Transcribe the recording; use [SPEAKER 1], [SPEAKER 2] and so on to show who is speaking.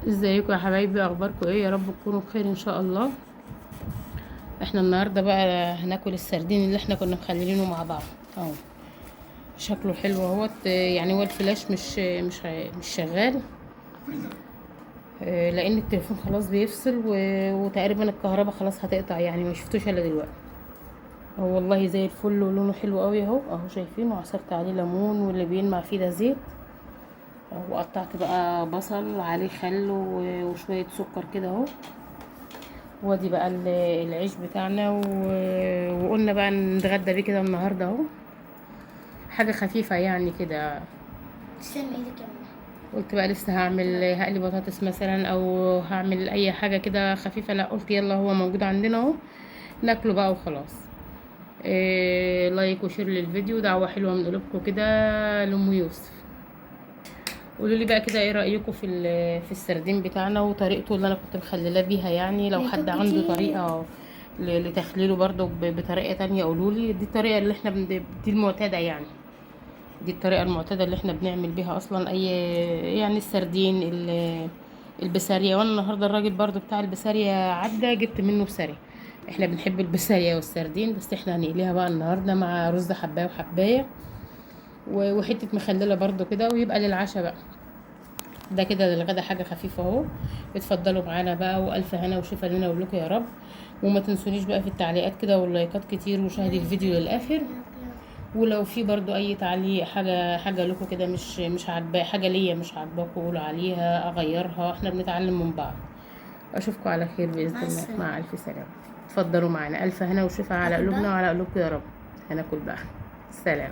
[SPEAKER 1] ازيكم يا حبايبي؟ اخباركم ايه؟ يا رب تكونوا بخير ان شاء الله. احنا النهارده بقى هناكل السردين اللي احنا كنا مخلينه مع بعض اهو. شكله حلو اهوت. يعني هو الفلاش مش شغال. لان التليفون خلاص بيفصل وتقريبا الكهرباء خلاص هتقطع، يعني ما شفتوش الا دلوقتي. هو والله زي الفل ولونه حلو قوي اهو شايفينه. عصرت عليه ليمون واللي بينمع فيه ده زيت. وقطعت بقى بصل عليه خل وشويه سكر كده اهو. وادي بقى العيش بتاعنا وقلنا بقى نتغدى بيه كده النهارده اهو. حاجه خفيفه يعني كده.
[SPEAKER 2] تسلم ايدك يا ماما.
[SPEAKER 1] قلت بقى لسه هقلي بطاطس مثلا او هعمل اي حاجه كده خفيفه. لا قلت يلا هو موجود عندنا اهو، ناكله بقى وخلاص. لايك وشير للفيديو، دعوه حلوه من قلوبكم كده لام يوسف. قولوا لي بقى كده ايه رايكم في السردين بتاعنا وطريقته اللي انا كنت مخلله بيها. يعني لو حد
[SPEAKER 2] لايكات
[SPEAKER 1] عنده
[SPEAKER 2] كتير.
[SPEAKER 1] طريقه لتخليله برضو بطريقه تانية قولوا لي. دي الطريقه اللي احنا دي المعتاده يعني. دي الطريقه المعتاده اللي احنا بنعمل بيها اصلا اي. يعني السردين البسارية. وانا النهارده الراجل برضو بتاع البسارية عدى جبت منه بسارية. احنا بنحب البسارية والسردين، بس احنا هنقليها بقى النهارده مع رز حباية وحباية وحتة مخللة برضو كده، ويبقى للعشاء بقى. ده كده للغدا حاجة خفيفة اهو. اتفضلوا معانا بقى، والف هنا وشفا لنا ولكم يا رب. وما تنسونيش بقى في التعليقات كده واللايكات كتير، وشاهدي الفيديو للاخر. ولو في برضو اي تعليق حاجة لكم كده مش عاجباه، حاجة ليا مش عاجباكم قولوا عليها اغيرها. احنا بنتعلم من بعض. اشوفكم على خير باذن
[SPEAKER 2] مع
[SPEAKER 1] الله،
[SPEAKER 2] السلامة.
[SPEAKER 1] مع الف سلامة. اتفضلوا معانا، الف هنا وشفا على
[SPEAKER 2] اكل
[SPEAKER 1] قلوبنا
[SPEAKER 2] بقى.
[SPEAKER 1] وعلى قلوبكم يا رب. هناكل بقى. سلام.